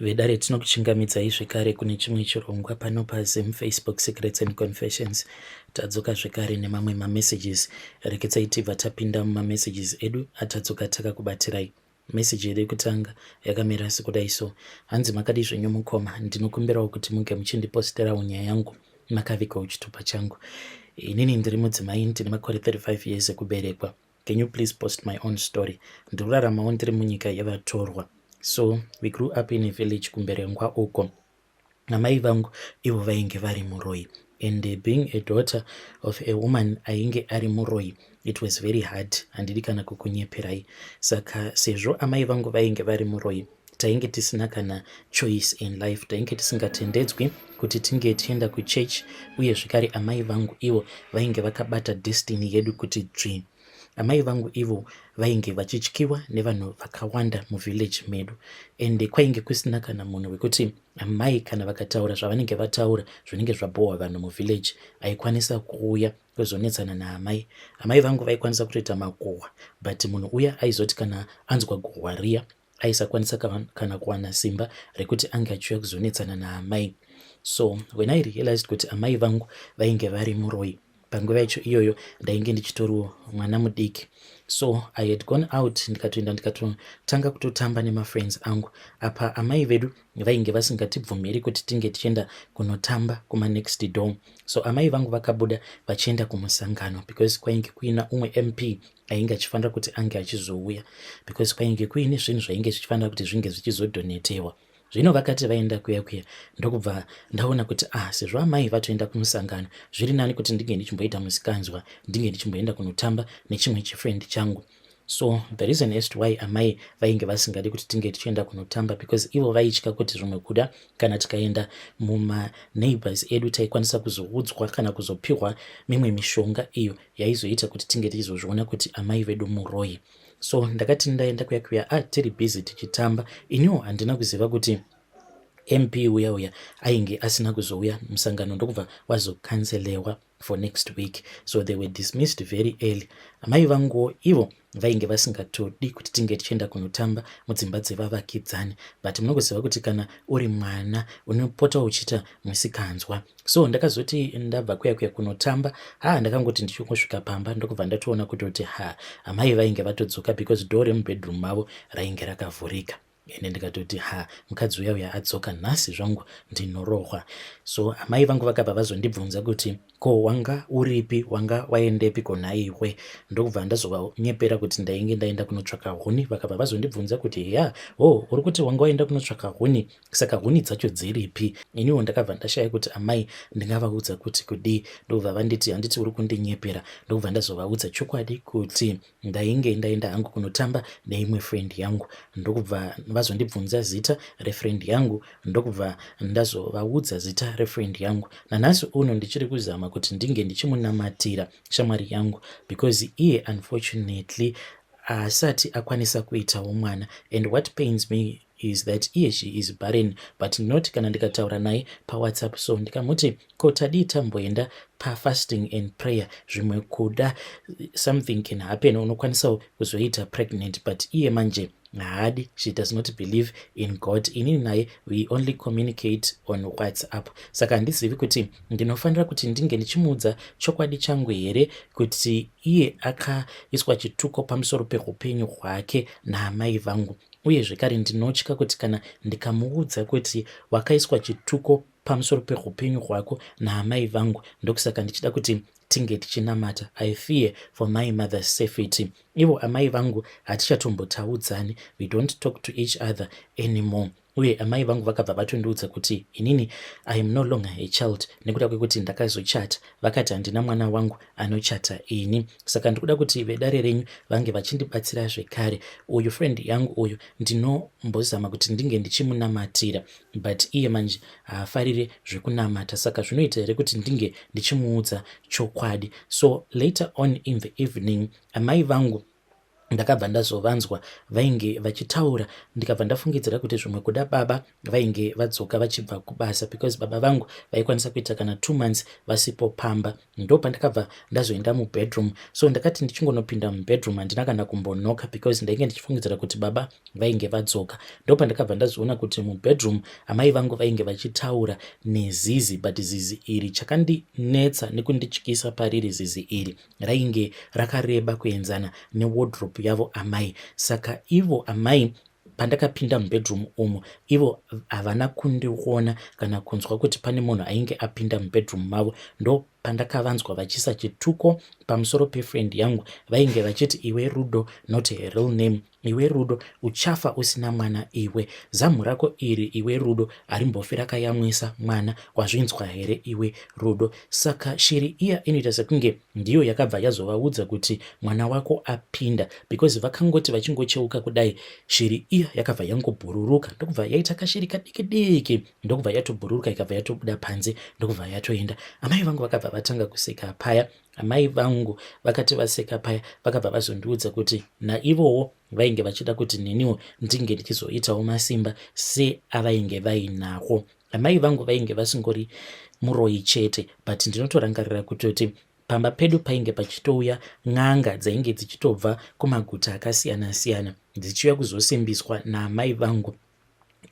Vedare tinokuchingamidzai zvekare kune chimwe chirongwa pano paZim Facebook Secrets and Confessions. Tadzoka zvekare nemamwe mamessages. Reketsai tibva tapinda mumamessages edu atadzoka takakubatirai. Meseji yedu yekutanga yakamira sekudai so: hanzi makadi zvenyu mukoma, ndinokumbirawo kuti muge muchindiposterawo nyaya yangu makavikawo chitupa changu. Inini ndiri mudzimai, ndine makore 35 years ekuberekwa. Can you please post my own story? Ndikuraramawo ndiri munyika yavatorwa. So we grew up in a village kumberengwa uko. Amai vangu ivo vainge vari muroi, and being a daughter of a woman ainge ari muroi, it was very hard. Handidi kana kukunyeperai. Saka sezvo amai vangu vainge vari muroi, tainge tisina kana choice in life. Tainge tisingatendedzwi kuti tinge tienda kuchurch, uye zvekare amai vangu ivo vainge vakabata destiny yedu kuti dzvi. Amai vangu ivo vainge vachityiwa nevanhu vakawanda muvillage medu, and kwainge kusina kana munhu wekuti amai kana vakataura zvavanenge vataura zvinenge zvabhohwa vanhu muvillage aikwanisa kuuya kuzonetsana naamai. Amai vangu vaikwanisa kutoita magohwa, but munhu uya aizoti kana anzwa gohwa riya aisakwanisa kana kuwana simba rekuti ange achiuya kuzonetsana naamai. So when I realized kuti amai vangu vainge vari muroi, panguva yacho iyoyo ndainge ndichitoriwo mwana mudiki. So I had gone out, ndikatoenda ndikatotanga kutotamba nemafriends angu. Apa amai vedu vainge vasingatibvumiri kuti tinge tichienda kunotamba kuma next door. So amai vangu vakabuda vachienda kumusangano, because kwainge kuina umwe MP ainge achifanira kuti ange achizouya, because kwainge kuine zvinhu zvainge zvichifanira kuti zvinge zvichizodonetewa. Zvino vakati vaenda kuya ndokubva ndaona kuti sezvo amai vatoenda kumusangano, zviri nani kuti ndinge ndichimboita musikanzwa, ndinge ndichimboenda kunotamba nechimwe chifriend changu. So the reason as to why amai vainge vasingadi kuti tinge tichienda kunotamba, because ivo vaitya kuti zvimwe kuda kana tikaenda muma neighbors edu taikwanisa kuzoudzwa kana kuzopiwa mimwe mishonga iyo yaizoita kuti tinge tichizozviona kuti amai vedu muroi. So ndakati ndaenda kuya tiri busy tichitamba, inyo handina kuziva kuti MP uya ainge asina kuzouya musangano, ndokubva wazokanselewa for next week. So they were dismissed very early. Amai vangu ivo vainge vasingatodi kuti tinge tichienda kunotamba mudzimba dzevavakidzani, but munokuziva kuti kana uri mwana unopota uchiita musikanzwa. So ndakazoti ndabva kuya kunotamba, ndakangoti ndichingosvika pamba ndokubva ndatoona kuti amai vainge vatodzoka, because door remubedroom mavo rainge rakavhurika. Ende ndikatoti mukadzi uya adzoka, nhasi zvangu ndinorohwa. So amai vangu vakabva vazondibvunza kuti ko wanga uripi, wanga waendepi kona iwe? Ndokubva ndazovanyepera kuti ndainge ndaenda kunotsvaka huni. Vakabva vazondibvunza kuti uri kuti wanga waenda kunotsvaka huni, saka huni dzacho dziripi? Iniwo ndakabva ndashaya kuti amai ndingavaudza kuti kudii. Ndokubva vanditi handiti uri kundinyepera. Ndokubva ndazovaudza chokwadi kuti ndainge ndaenda hangu kunotamba neimwe friend yangu. Ndokubva vazondibvunza zita refriend yangu, ndokubva ndazovaudza zita refriend yangu. Nanhasi uno ndichiri kuzama kuti ndinge ndichimunamatira shamwari yangu, because iye unfortunately asati akwanisa kuitawo mwana, and what pains me is that she is barren, but not kana ndikataura naye paWhatsApp. So ndikamuti ko tadii tamboenda pafasting and prayer, zvimwe kuda something can happen, unokwanisawo kuzoita pregnant, but iye manje haadi. She does not believe in God. Inini naye we only communicate on WhatsApp. Saka handizivi kuti ndinofanira kuti ndinge ndichimuudza chokwadi changu here, kuti iye akaiswa chituko pamusoro peupenyu hwake naamai vangu. Uye zvekare ndinotya kuti kana ndikamuudza kuti wakaiswa chituko pamusoro peupenyu hwako naamai vangu, ndokusaka ndichida kuti tinge tichinamata. I fear for my mother's safety. Ivo amai vangu hatichatombotaudzani, we don't talk to each other anymore. Uye amai vangu vakabva vatondiudza kuti inini I am no longer a child, nekuda kwekuti ndakazochata. Vakati handina mwana wangu anochata ini. Saka ndikuda kuti vedare renyu vange vachindibatsira zvekare. Uyu friend yangu uyu ndinombozama kuti ndinge ndichimunamatira, but iye manje haafarire zvekunamata. Saka zvinoita here kuti ndinge ndichimuudza chokwadi. So later on in the evening, amai vangu ndakabva ndazovanzwa vainge vachitaura, ndikabva ndafungidzira kuti zvimwe kuda baba vainge vadzoka vachibva kubasa, because baba vangu vaikwanisa kuita kana 2 months vasipo pamba. Ndo pandakabva ndazoenda mubedroom. So ndakati ndichingonopinda mubedroom handina kana kumbonoka because ndainge ndichifungidzira kuti baba vainge vadzoka. Ndo pandakabva ndazoona kuti mubedroom amai vangu vainge vachitaura nezizi, but zizi iri chakandinetsa nekundityisa pariri zizi iri rainge rakareba kuenzana newardrobe yavo amai. Saka ivo amai pandakapinda mubedroom umo, ivo havana kundiona kana kunzwa kuti pane munhu ainge apinda mubedroom mavo. Ndo pandakavanzwa vachisa chituko pamusoro pefriend yangu, vainge vachiti iwe Rudo, not a real name, iwe Rudo uchafa usina mwana iwe, zamu rako iri iwe Rudo harimbofi rakayamwisa mwana, wazvinzwa here iwe Rudo. Saka shiri iya inoita sekunge ndiyo yakabva yazovaudza kuti mwana wako apinda, because vakangoti vachingocheuka kudai shiri iya yakabva yangobhururuka, ndokubva yaita kashiri kadiki diki, ndokubva yatobhururuka ikabva yatobuda panze, ndokubva yatoenda. Amai vangu vakabva vatanga kuseka paya. Amai vangu vakati vaseka paya vakabva vazondiudza kuti naivowo vainge vachida kuti neniwo ndinge ndichizoitawo masimba seavainge vainawo. Amai vangu vainge vasingori muroyi chete, but ndinotorangarira kutoti pamba pedu painge pachitouya n'anga dzainge dzichitobva kumaguta akasiyana siyana dzichiuya kuzosimbiswa naamai vangu.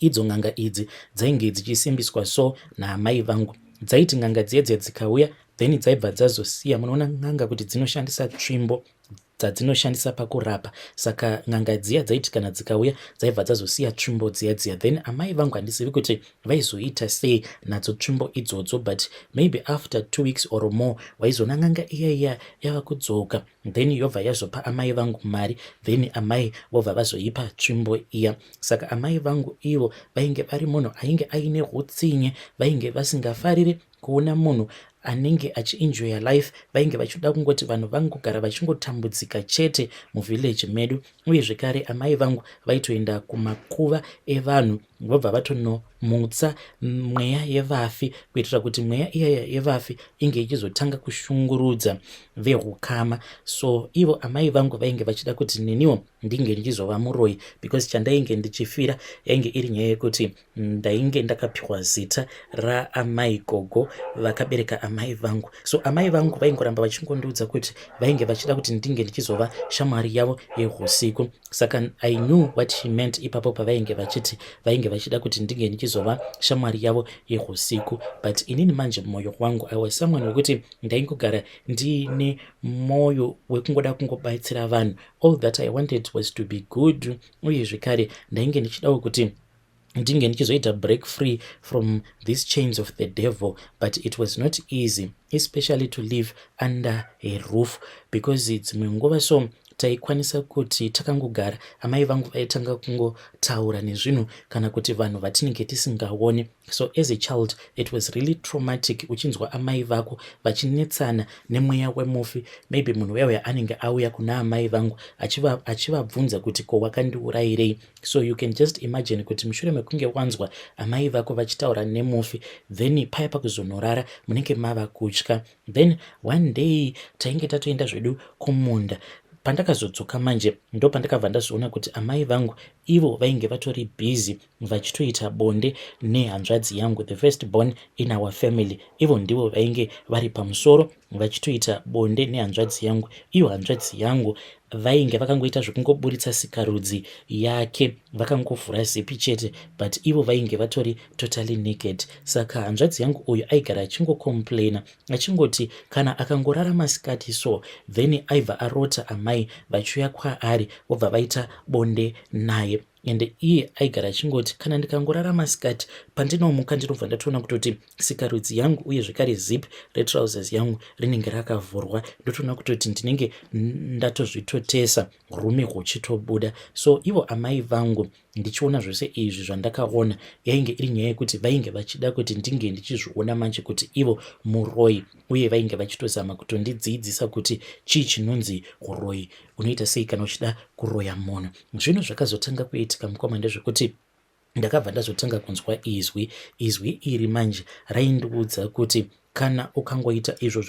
Idzo n'anga idzi dzainge dzichisimbiswa so naamai vangu. Dzaiti n'anga dziedze dzikauya then dzaibva dzazosiya. Munoona n'anga kuti dzinoshandisa tsvimbo dzadzinoshandisa pakurapa, saka n'anga dziya dzaiti kana dzikauya dzaibva dzazosiya tsvimbo dziya then amai vangu handizivi kuti vaizoita sei nadzo tsvimbo idzodzo, but maybe after 2 weeks or more waizona n'anga iya yava kudzoka, then yobva yazopa amai vangu mari, then amai vobva vazoipa tsvimbo iya. Saka amai vangu ivo vainge vari munhu ainge aine hutsinye, vainge vasingafariri kuona munhu anenge achienjoya life, vainge vachida kungoti vanhu vangogara vachingotambudzika chete muvhileji medu. Uye zvekare amai vangu vaitoenda kumakuva evanhu vobva vatonomutsa mweya yevafi kuitira kuti mweya iyaya yevafi inge ichizotanga kushungurudza vehukama. So ivo amai vangu vainge vachida kuti neniwo ndinge ndichizova muroyi, because chandainge ndichifira yainge iri nyaya yekuti ndainge ndakapiwa zita raamai gogo vakabereka amai vangu. So amai vangu vaingoramba vachingondiudza kuti vainge vachida kuti ndinge ndichizova shamwari yavo yehusiku. Saka I knew what she meant ipapo pavainge vachiti vainge vachida kuti ndinge ndichizova shamwari yavo yehusiku. But inini manje mumwoyo wangu I was someone wekuti ndaingogara ndine mwoyo wekungoda kungobatsira vanhu. All that I wanted was to be good. Uye zvekare ndainge ndichidawo kuti ndinge ndichizoita break free from these chains of the devil, but it was not easy, especially to live under a roof, because dzimwe nguva so taikwanisa kuti takangogara amai vangu vaitanga kungotaura nezvinhu kana kuti vanhu vatinenge tisingaoni. So as a child it was really traumatic uchinzwa amai vako vachinetsana nemweya wemufi. Maybe munhu uyauya anenge auya kuna amai vangu achivabvunza kuti ko wakandiurayirei. So you can just imagine kuti mushure mekunge wanzwa amai vako vachitaura nemufi, then paya pakuzonorara munenge mava kutya. Then one day tainge tatoenda zvedu kumunda. Pandakazodzoka manje ndo pandakabva ndazoona kuti amai vangu ivo vainge vatori busy vachitoita bonde nehanzvadzi yangu, the first born in our family. Ivo ndivo vainge vari pamusoro vachitoita bonde nehanzvadzi yangu. Iyo hanzvadzi yangu vainge vakangoita zvekungoburitsa sikarudzi yake, vakangovhura zipi chete, but ivo vainge vatori totally naked. Saka hanzvadzi yangu uyu aigara achingocomplaina achingoti kana akangorara masikati so then aibva arota amai vachiuya kwaari vobva vaita bonde naye. And iye aigara achingoti kana ndikangorara masikati pandinomuka ndinobva ndatoona kutoti sikarudzi yangu uye zvekare zip retrousers yangu rinenge rakavhurwa, ndotoona kutoti ndinenge ndatozvitotesa rume huchitobuda. So ivo amai vangu ndichiona zvose izvi zvandakaona yainge iri nyaya yekuti vainge vachida kuti ndinge ndichizviona manje kuti ivo muroyi, uye vainge vachitozama kutondidzidzisa kuti chii chinonzi uroyi, unoita sei kana uchida kuroya munhu. Zvinhu zvakazotanga kuitika mukoma ndezvekuti ndakabva ndazotanga kunzwa izwi iri manje raindiudza kuti kana ukangoita izvo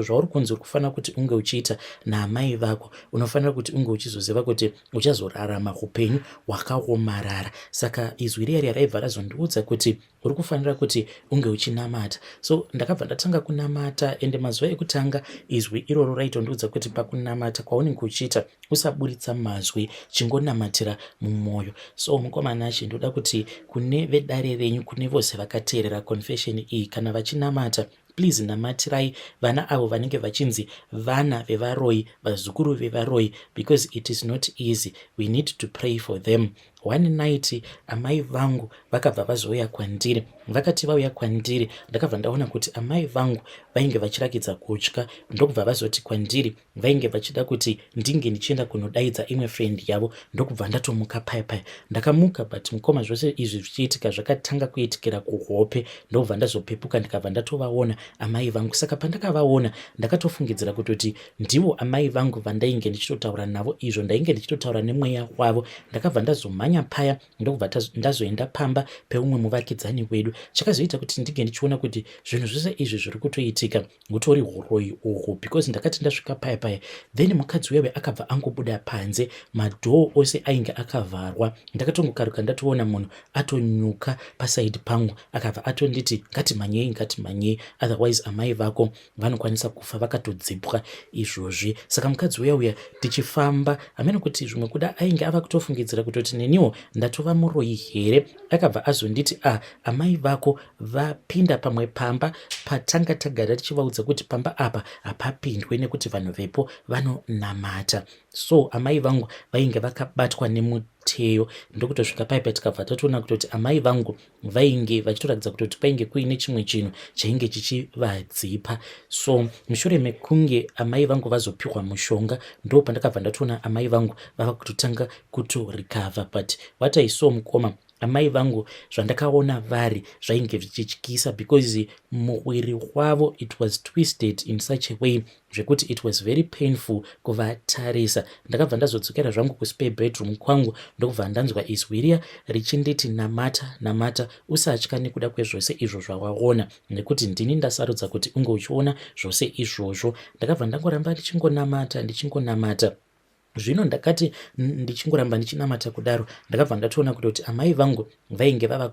zvauri kunzi kufanira kuti unge uchiita naamai vako, unofanira kuti unge uchizoziva kuti uchazorarama upenyu hwakaomarara. Saka izwi riya raibva razondiudza kuti uri kufanira kuti unge uchinamata. So ndakabva ndatanga kunamata, ende mazuva ekutanga izwi iroro raitondiudza kuti pakunamata kwaunenge uchiita usaburitsa mazwi, chingonamatira mumwoyo. So mukomana ndoda kuti kune vedare renyu, kune vose vakateerera confession iyi, kana vachinamata, please namatirai vana avo vanenge vachinzi vana vevaroi, vazukuru vevaroi, because it is not easy. We need to pray for them. One night amai vangu vakabva vazouya kwandiri. Vakati vauya kwandiri, ndakabva ndaona kuti amai vangu vainge vachirakidza kutya. Ndokubva vazoti kwandiri vainge vachida kuti ndinge ndichienda kunodaidza imwe friend yavo. Ndokubva ndatomuka paya. Ndakamuka, but mukoma zvose izvi zvichiitika zvakatanga kuitikira kuhope. Ndokubva ndazopepuka ndikabva ndatovaona amai vangu. Saka pandakavaona ndakatofungidzira kuti ndivo amai vangu vandainge ndichitotaura navo, izvo ndainge ndichitotaura nemweya wavo. Ndakabva ndazomhanya paya, ndokubva ndazoenda pamba peumwe muvakidzani wedu. Chakazoita kuti ndinge ndichiona kuti zvinhu zvose izvi zviri kutoitika hutori huroi uhwu, because ndakati ndasvika paya then mukadzi wewe akabva angobuda panze, madhoo ose ainge akavharwa. Ndakatongokaruka ndatoona munhu atonyuka pasaidi pangu, akabva atonditi ngatimhanyei, otherwise amai vako vanokwanisa kufa vakatodzipwa izvozvi. Saka mukadzi uya tichifamba, hamene kuti zvimwe kuda ainge ava kutofungidzira kutoti neniwo ndatova muroi here. Akabva azonditi amai vako vapinda pamwe pamba patanga tagara tichivaudza kuti pamba apa hapapindwe nekuti vanhu vepo vanonamata. So amai vangu vainge vakabatwa nemuteyo. Ndokutosvika paipa tikabva tatoona kuti amai vangu vainge vachitoratidza kuti painge kuine chimwe chinhu chainge chichivadzipa. So mushure mekunge amai vangu vazopiwa mushonga, ndo pandakabva ndatoona amai vangu vava kutotanga kutorikavha. But what I saw mukoma, amai vangu zvandakaona vari zvainge zvichityisa, because muviri wavo it was twisted in such a way zvekuti it was very painful kuvatarisa. Ndakabva ndazodzokera zvangu kuspare bedroom kwangu, ndokubva ndanzwa izwi riya richinditi namata, usatya nekuda kwezvose izvo zvawaona, nekuti ndini ndasarudza kuti unge uchiona zvose izvozvo. Ndakabva ndangoramba ndichingonamata. Zvino ndakati ndichingoramba ndichinamata kudaro, ndakabva ndatoona kuti amai vangu vainge vava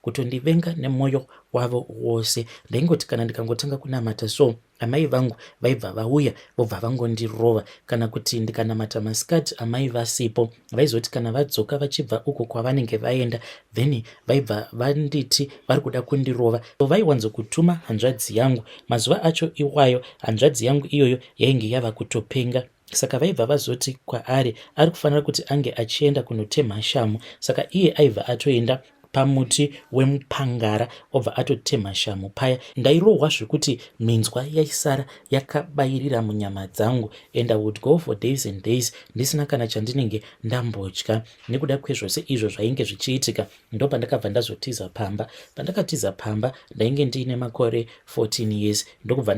kutondivenga nemwoyo wavo wose. Ndaingoti kana ndikangotanga kunamata so, amai vangu vaibva vauya vobva vangondirova. Kana kuti ndikanamata masikati amai vasipo, vaizoti kana vadzoka vachibva uko kwavanenge vaenda, then vaibva vanditi vari kuda kundirova. So vaiwanzokutuma hanzvadzi yangu. Mazuva acho iwayo hanzvadzi yangu iyoyo yainge yava kutopenga. Saka vaibva vazoti kwaari ari kufanira kuti ange achienda kunotemha shamu. Saka iye aibva atoenda pamuti wemupangara obva atotemha shamu paya. Ndairohwa zvekuti minzwa yaisara yakabayirira munyama dzangu, and I would go for days and days ndisina kana chandinenge ndambotya nekuda kwezvose izvo zvainge zvichiitika. Ndo pandakabva ndazotiza pamba. Pandakatiza pamba ndainge ndiine makore 14 years. Ndokubva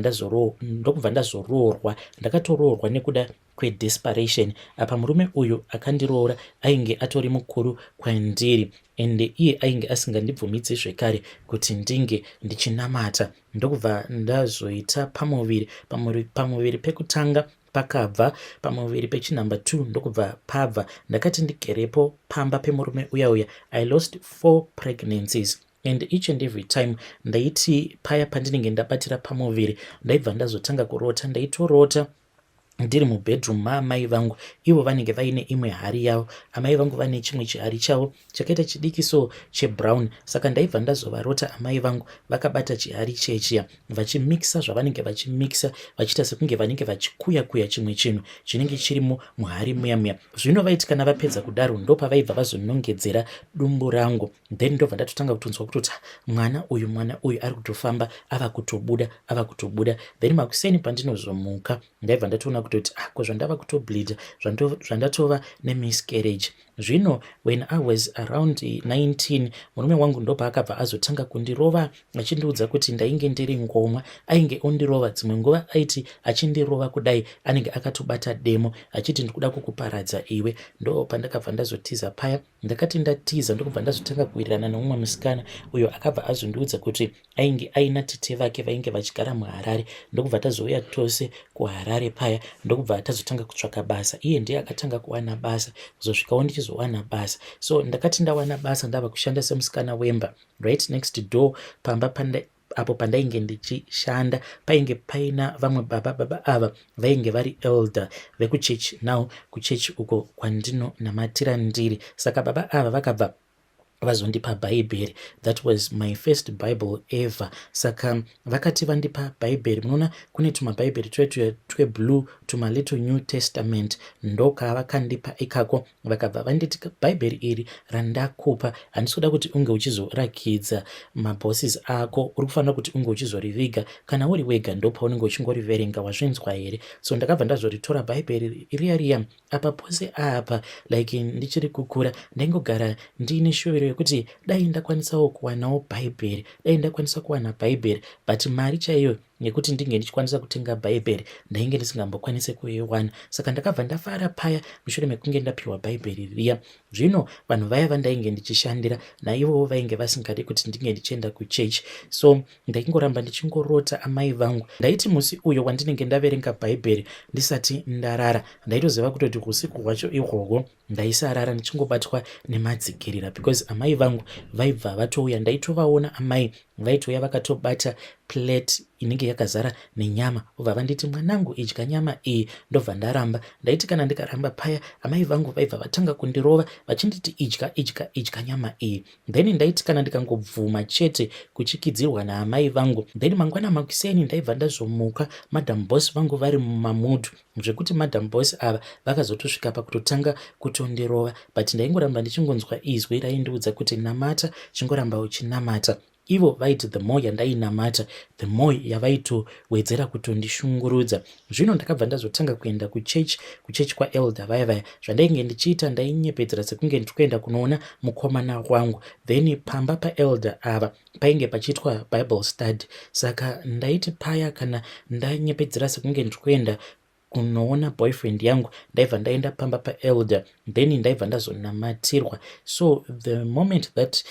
ndazoroorwa. Ndakatoroorwa nekuda kwedesperation. Apa murume uyu akandiroora ainge atori mukuru kwandiri, ende iye ainge asingandibvumidzi zvekare kuti ndinge ndichinamata. Ndokubva ndazoita pamuviri pekutanga pakabva, pamuviri pechinhamba 2 ndokubva pabva. Ndakati ndigerepo pamba pemurume uya I lost 4 pregnancies. And each and every time ndaiti paya pandinenge ndabatira pamuviri ndaibva ndazotanga kurota. Ndaitorota ndiri mubedroom maamai vangu, ivo vanenge vaine imwe hari yavo. Amai vangu vane chimwe chihari chavo chakaita chidikiso chebrown. Saka ndaibva ndazovarota amai vangu vakabata chihari chechiya vachimixa zvavanenge vachimixa, vachiita sekunge vanenge vachikuya chimwe chinhu chinenge chirimo muhari muya. Zvino vaiti kana vapedza kudaro ndopavaibva vazonongedzera dumbu rangu. Then ndobva ndatotanga kutonzwa kutoti mwana uyu ari kutofamba, ava kutobuda. Then makuseni pandinozomuka ndaibva ndatoona kutoti ko zvandava kutobleeda, zvandatova nemiscarriage. Zvino when I was around 19 murume wangu ndo paakabva azotanga kundirova achindiudza kuti ndainge ndiri ngomwa. Ainge ondirova dzimwe nguva aiti achindirova kudai anenge akatobata demo achiti ndikuda kukuparadza iwe. Ndo pandakabva ndazotiza paya, ndakati ndatiza ndokubva ndazotanga kuwirirana nomumwe musikana uyo akabva azondiudza kuti ainge aina tete vake vainge vachigara muHarare. Ndokubva tazouya tose kuHarare paya, ndokubva tazotanga kutsvaka basa. Iye ndiye akatanga kuwana basa, kuzosvikawo ndichizowana basa. So ndakati ndawana basa ndava kushanda semusikana wemba right next door pamba apo pandainge ndichishanda painge paina vamwe baba ava vainge vari elder vekuchechi now kuchechi uko kwandinonamatira ndiri. Saka baba ava vakabva vazondipa bhaibheri. That was my first Bible ever. Saka vakati vandipa bhaibheri, munoona kune tumabhaibheri tweblue tuma little New Testament, ndoka vakandipa ikako. Vakabva vanditi bhaibheri iri randakupa handisoda kuti unge uchizorakidza mabosses ako, uri kufanira kuti unge uchizoriviga kana uri wega ndopaunenge uchingoriverenga, wazvinzwa here? So ndakabva ndazoritora bhaibheri riya apa pose apa like ndichiri kukura ndaingogara ndiine shuviro yekuti dai ndakwanisawo kuwanawo bhaibheri, dai ndakwanisa kuwana bhaibheri, but mari chaiyo yekuti ndinge ndichikwanisa kutenga bhaibheri ndainge ndisingambokwanise kuiwana. Saka ndakabva ndafara paya mushure mekunge ndapiwa bhaibheri riya. Zvino vanhu vaya vandainge ndichishandira naivowo vainge vasingadi kuti ndinge ndichienda kuchechi, so ndaingoramba ndichingorota amai vangu. Ndaiti musi uyo wandinenge ndaverenga bhaibheri ndisati ndarara, ndaitoziva kutoti usiku hwacho ihwohwo ndaisarara ndichingobatwa nemadzikirira because amai vangu vaibva vatouya. Ndaitovaona amai vaitouya vakatobata plate inenge yakazara nenyama, ubva vanditi mwanangu idya nyama iyi. Ndobva ndaramba. Ndaiti kana ndikaramba paya amai vangu vaibva vatanga kundirova vachinditi idya nyama iyi. Then ndaiti kana ndikangobvuma chete kuchikidzirwa naamai vangu, then mangwana makuseni ndaibva ndazomuka madam boss vangu vari mumamudu zvekuti madam boss ava vakazotosvika pakutotanga kutondirova, but ndaingoramba ndichingonzwa izwi raindiudza kuti namata, chingoramba uchinamata. Ivo vaiti the more yandainamata the more yavaitowedzera kutondishungurudza. Zvino ndakabva ndazotanga kuenda kuchechi kwaelder vaya zvandainge ndichiita ndainyepedzera sekunge ndikuenda kunoona mukomana wangu. Then pamba paelder ava painge pachiitwa Bible study, saka ndaiti paya kana ndanyepedzera sekunge ndikuenda kunoona boyfriend yangu ndaibva ndaenda pamba paelder, then ndaibva ndazonamatirwa. So the moment that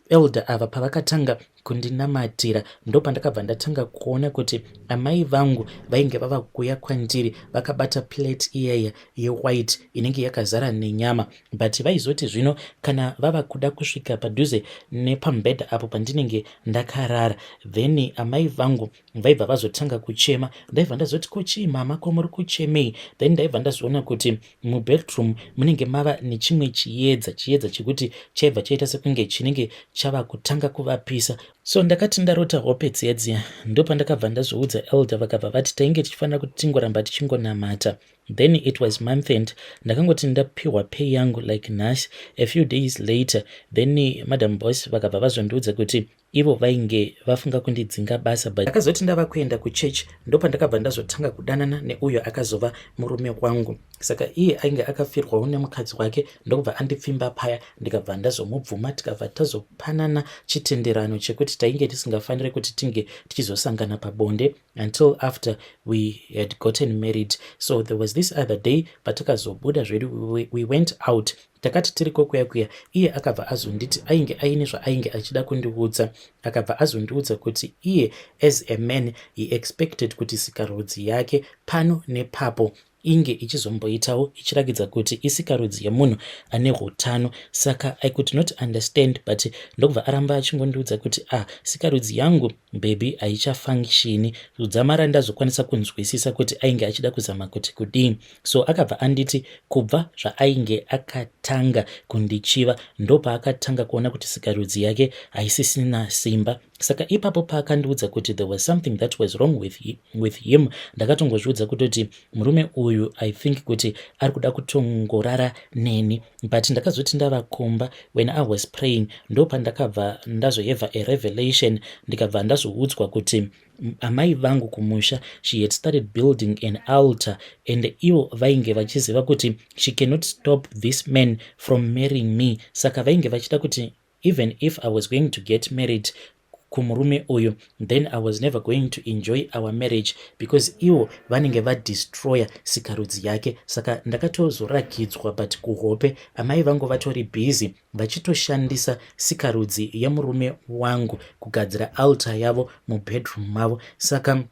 elder ava pavakatanga kundinamatira ndo pandakabva ndatanga kuona kuti amai vangu vainge vava kuuya kwandiri vakabata plate iyaya yewhite inenge yakazara nenyama, but vaizoti zvino kana vava kuda kusvika padhuze nepambedha apo pandinenge ndakarara, then amai vangu vaibva vazotanga kuchema. Ndaibva ndazoti kochii mama, ko muri kuchemei? Then ndaibva ndazoona kuti mubedroom munenge mava nechimwe chiedza chekuti chaibva chaita sekunge chinenge chava kutanga kuvapisa. So ndakati ndarota hope dziya ndo pandakabva ndazoudza elder, vakabva vati tainge tichifanira kuti tingoramba tichingonamata. Then it was month end, ndakangoti ndapiwa pay yangu like nhasi. A few days later then madam boss vakabva vazondiudza kuti ivo vainge vafunga kundidzinga basa, but akazoti ndava kuenda kuchechi ndo pandakabva ndazotanga kudanana neuyo akazova murume wangu. Saka iye ainge akafirwawo nemukadzi wake, ndokubva andipfimba paya ndikabva ndazomubvuma, tikabva tazopanana chitenderano chekuti tainge tisingafaniri kuti tinge tichizosangana pabonde until after we had gotten married. So there was this other day patakazobuda zvedu, we went out, takati tiri kokuya iye akabva azonditi ainge aine zvaainge achida kundiudza. Akabva azondiudza kuti iye as a man he expected kuti sikarudzi yake pano nepapo inge ichizomboitawo ichirakidza kuti isikarudzi yemunhu ane utano. Saka I could not understand, but ndokubva aramba achingondiudza kuti sikarudzi yangu baby haichafunctioni. Udzamara ndazokwanisa kunzwisisa kuti ainge achida kuzama kuti kudii. So akabva anditi kubva zvaainge akatanga kundichiva ndo paakatanga kuona kuti sikarudzi yake haisisina simba. saka ipapo paakandiudza kuti there was something that was wrong with him, ndakatongozviudza kutoti murume uyu I think kuti ari kuda kutongorara neni. But ndakazoti ndava kumba when I was praying, ndo pandakabva ndazoheva a revelation, ndikabva ndazoudzwa kuti amai vangu kumusha, she had started building an altar, and ivo vainge vachiziva kuti she cannot stop this man from marrying me. Saka vainge vachida kuti even if I was going to get married kumurume uyu, then I was never going to enjoy our marriage because ivo vanenge vadestroya sikarudzi yake. Saka ndakatozorakidzwa, but kuhope amai vangu vatori busy vachitoshandisa sikarudzi yemurume wangu kugadzira altar yavo mubedroom mavo. Saka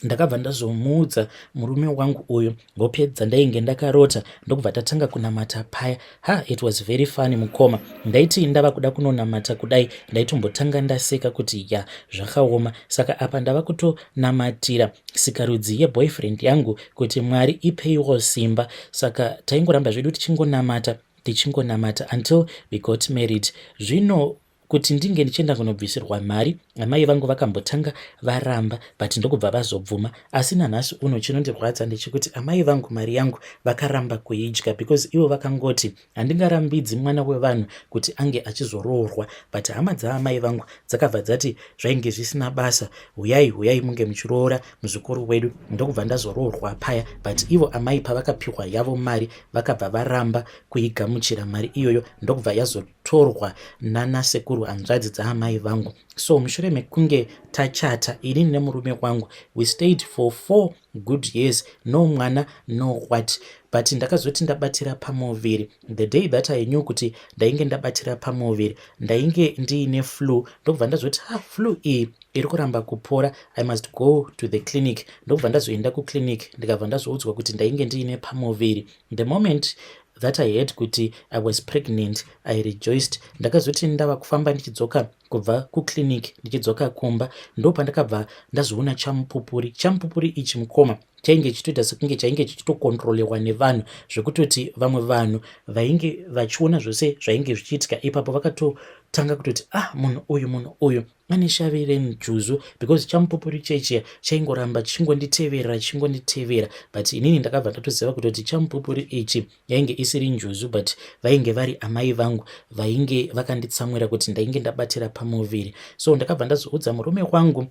ndakabva ndazomuudza murume wangu uyu, ngopedza ndainge ndakarota ndokubva tatanga kunamata paya. It was very funny mukoma. Ndaiti ndava kuda kunonamata kudai, ndaitombotanga ndaseka kuti ya zvakaoma. Saka apa ndava kutonamatira sikarudzi yeboyfriend yangu kuti Mwari ipeiwo simba. Saka taingoramba zvedu tichingonamata until we got married. Zvino kuti ndinge ndichienda kunobvisirwa mari, amai vangu vakambotanga varamba, but ndokubva vazobvuma. Asi nanhasi uno chinondirwadza ndechekuti amai vangu mari yangu vakaramba kuidya, because ivo vakangoti handingarambidzi mwana wevanhu kuti ange achizoroorwa. But hama dzaamai vangu dzakabva dzati zvainge zvisina basa, huyai munge muchiroora muzukuru wedu. Ndokubva ndazoroorwa paya, but ivo amai pavakapiwa yavo mari vakabva varamba kuigamuchira mari iyoyo, ndokubva yazotorwa nanasekuru hanzvadzi dzaamai vangu. So mushure mekunge tachata ini nemurume wangu, we stayed for 4 good years, no mwana no what. But ndakazoti ndabatira pamuviri, the day that I knew kuti ndainge ndabatira pamuviri ndainge ndiine flu, ndokubva ndazoti flu iyi iri kuramba kupora, I must go to the clinic. Ndokubva ndazoenda kuclinic, ndikabva ndazoudzwa kuti ndainge ndiine pamuviri. The moment that I heard kuti I was pregnant, I rejoiced. Ndakazoti ndava kufamba ndichidzoka kubva kuclinic ndichidzoka kumba, ndo pandakabva ndazoona chamupupuri ichi mukoma chainge chitoita sekunge chainge chichitokontrolewa nevanhu, zvekutoti vamwe vanhu vainge vachiona zvose zvainge zvichiitika ipapo vakatotanga kutoti munhu uyu ane shavi renjuzu, because chamupupuri chechiya chaingoramba chingonditevera. But inini ndakabva ndatoziva kutoti chamupupuri ichi yainge isiri njuzu, but vainge vari amai vangu vainge vakanditsamwira kuti ndainge ndabatira pamuviri. So ndakabva ndazoudza murume wangu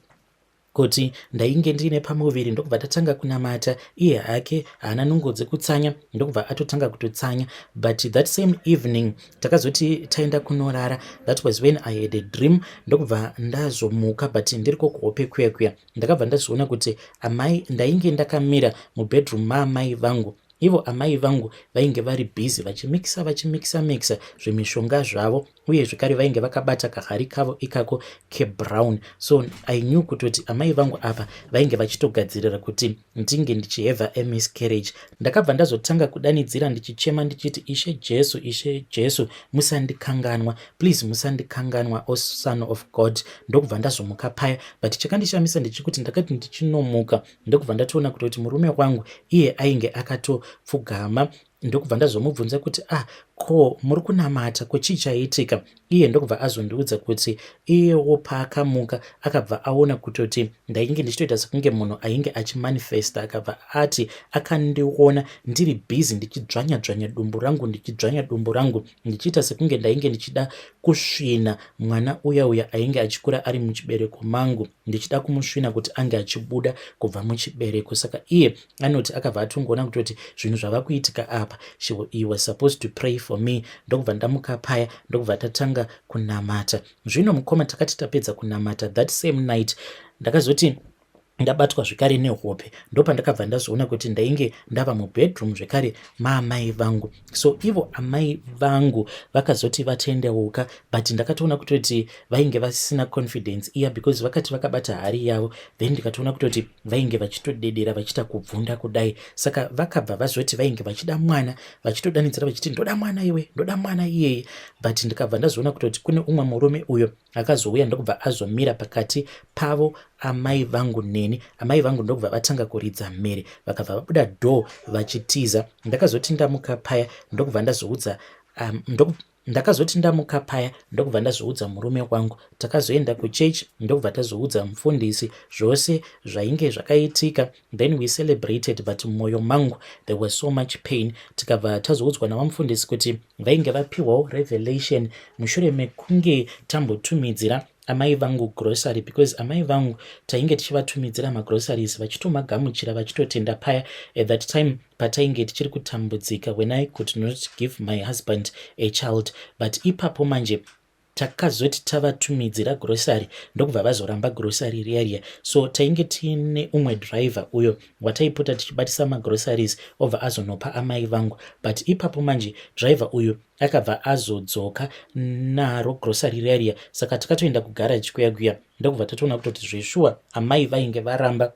kuti ndainge ndine pamuviri, ndokubva tatanga kunamata. Iye hake haana nungo dzekutsanya, ndokubva atotanga kutotsanya. But that same evening takazoti taenda kunorara, that was when I had a dream. Ndokubva ndazomuka, but ndiriko kuhope kuya ndakabva ndazoona kuti amai ndainge ndakamira mubedroom maamai vangu. Ivo amai vangu vainge vari busy vachimixa zvimishonga zvavo, uye zvekare vainge vakabata kahari kavo ikako kebrown. So I knew kutoti amai vangu apa vainge vachitogadzirira kuti ndinge ndichiheva a miscarriage. Ndakabva ndazotanga kudanidzira ndichichema ndichiti, Ishe Jesu musandikanganwa, please musandikanganwa, O Son of God. Ndokubva ndazomuka paya. But chakandishamisa ndechikuti ndakati ndichinomuka ndokubva ndatoona kutoti murume wangu iye ainge akatopfugama. Ndokubva ndazomubvunza kuti ko muri kunamata, ko chii chaiitika? Iye ndokubva azondiudza kuti iyewo paakamuka akabva aona kutoti ndainge ndichitoita sekunge munhu ainge achimanifesta. Akabva ati akandiona ndiri busy ndichidzvanya dumbu rangu ndichiita sekunge ndainge ndichida kusvina mwana uya ainge achikura ari muchibereko mangu, ndichida kumusvina kuti ange achibuda kubva muchibereko. Saka iye anoti akabva atongoona kutoti zvinhu zvava kuitika apa, he was supposed to pray for me. Ndokubva ndamuka paya, ndokubva tatanga kunamata. Zvino mukoma takati tapedza kunamata, that same night ndakazoti ndabatwa zvekare nehope, ndopandakabva ndazoona kuti ndainge ndava mubedroom zvekare maamai vangu. So ivo amai vangu vakazoti vatendeuka, but ndakatoona kutoti vainge vasina confidence iya, because vakati vakabata hari yavo, then ndikatoona kutoti vainge vachitodedera vachita kubvunda kudai. Saka vakabva vazoti vainge vachida mwana, vachitodanidzira vachiti ndoda mwana iyeye. But ndikabva ndazoona kutoti kune umwe murume uyo akazouya, ndokubva azomira pakati pavo amai vangu neni. Amai vangu ndokubva vatanga kuridza mhere, vakabva vabuda dhoo vachitiza. Ndakazoti ndamuka paya, ndokubva ndazoudza ndakazoti ndamuka paya ndokubva ndazoudza murume wangu, takazoenda kuchechi ndokubva tazoudza mufundisi zvose zvainge zvakaitika. Then we celebrated, but mumwoyo mangu there was so much pain. Tikabva tazoudzwa navamufundisi kuti vainge vapiwawo revelation mushure mekunge tambotumidzira amai vangu grocery, because amai vangu tainge tichivatumidzira magroceries vachitomagamuchira vachitotenda paya. At that time patainge tichiri kutambudzika, when I could not give my husband a child, but ipapo manje takazoti tavatumidzira grocery ndokubva vazoramba grocery riya. So tainge tiine umwe driver uyo wataipota tichibatisa magroceries obva azonopa amai vangu, but ipapo manje driver uyo akabva azodzoka naro grocery riya. Saka takatoenda kugarage kuya ndokubva tatoona kutoti zveshuwa amai vainge varamba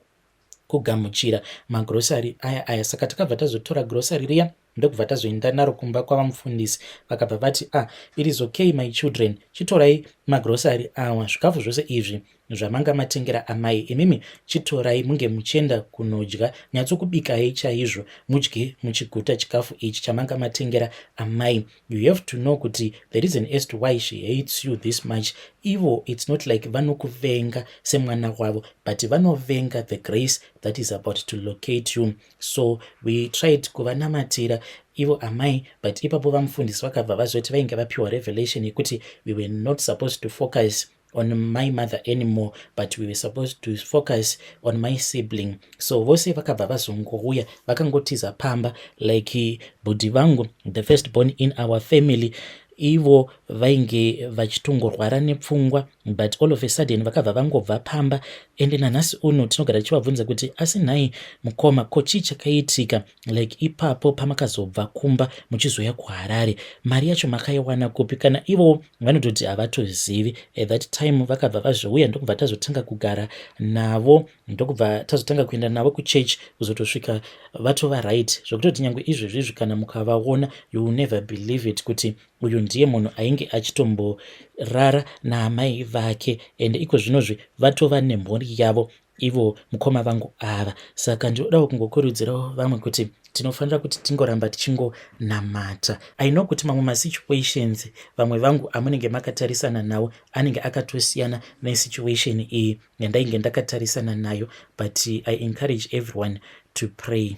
kugamuchira magrocery aya. Saka takabva tazotora grocery riya ndokubva tazoenda naro kumba kwavamufundisi. Vakabva vati it is okay my children, chitorai magrocery awa, zvikafu zvose izvi zvamanga matengera amai, imimi chitorai munge muchienda kunodya, nyatsokubikai chaizvo mudye muchiguta chikafu ichi chamanga matengera amai. You have to know kuti the reason as to why she hates you this much, ivo it's not like vanokuvenga semwana wavo, but vanovenga the grace that is about to locate you. So we tried kuvanamatira ivo amai, but ipapo vamufundisi vakabva vazoti vainge vapiwa revelation yekuti we were not supposed to focus on my mother anymore, but we were supposed to focus on my sibling. So vose vakabva vazongouya vakangotiza pamba, like bhodhi vangu, the first born in our family, ivo vainge vachitongorwara nepfungwa, but all of a sudden vakabva vangobva pamba. Ende nanhasi uno tinogara tichivabvunza kuti asi nhai mukoma, ko chii chakaitika? Like ipapo pamakazobva kumba muchizoya kuHarare, mari yacho makaiwana kupi? Kana ivo vanototi havatozivi. At that time vakabva vazouya ndokubva tazotanga kugara navo, ndokubva tazotanga kuenda navo kuchechi, kuzotosvika vatova right zvokutoti nyange izvezvizvi kana mukavaona you will never believe it kuti uyu ndiye munhu ainge achitomborara naamai vake, ende iko zvinozvi vatova nemhuri yavo ivo mukoma vangu ava. Saka ndinodawo kungokurudzirawo vamwe kuti tinofanira kuti tingoramba tichingonamata. I know kuti mamwe masituations vamwe vangu amunenge makatarisana nawo anenge akatosiyana nesituation iyi yandainge ndakatarisana nayo, but I encourage everyone to pray.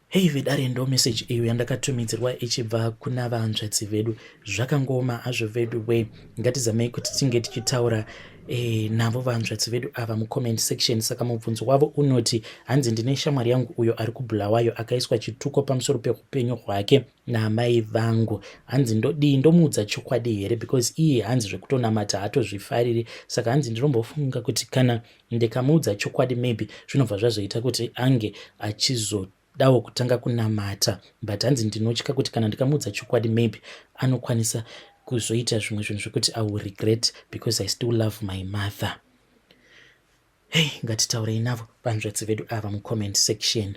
Hei vedare ndo message iyo yandakatumidzirwa ichibva kuna vahanzvadzi vedu. Zvakangoma hazvo vedu we, ngatizamei kuti tinge tichitaura navo vahanzvadzi vedu ava mucomment section. Saka mubvunzo wavo unoti, hanzi ndine shamwari yangu uyo ari kuBulawayo akaiswa chituko pamusoro peupenyu hwake naamai vangu, hanzi ndodii, ndomuudza chokwadi here? Because iye hanzi zvekutonamata hatozvifariri. Saka hanzi ndinombofunga kuti kana ndikamuudza chokwadi maybe zvinobva zvazoita kuti ange achizodawo kutanga kunamata, but hanzi ndinotya kuti kana ndikamuudza chokwadi maybe anokwanisa kuzoita zvimwe zvinhu zvekuti I will regret because I still love my mother. Hey, ngatitaurei navo vahanzvadzi vedu ava mucomment section.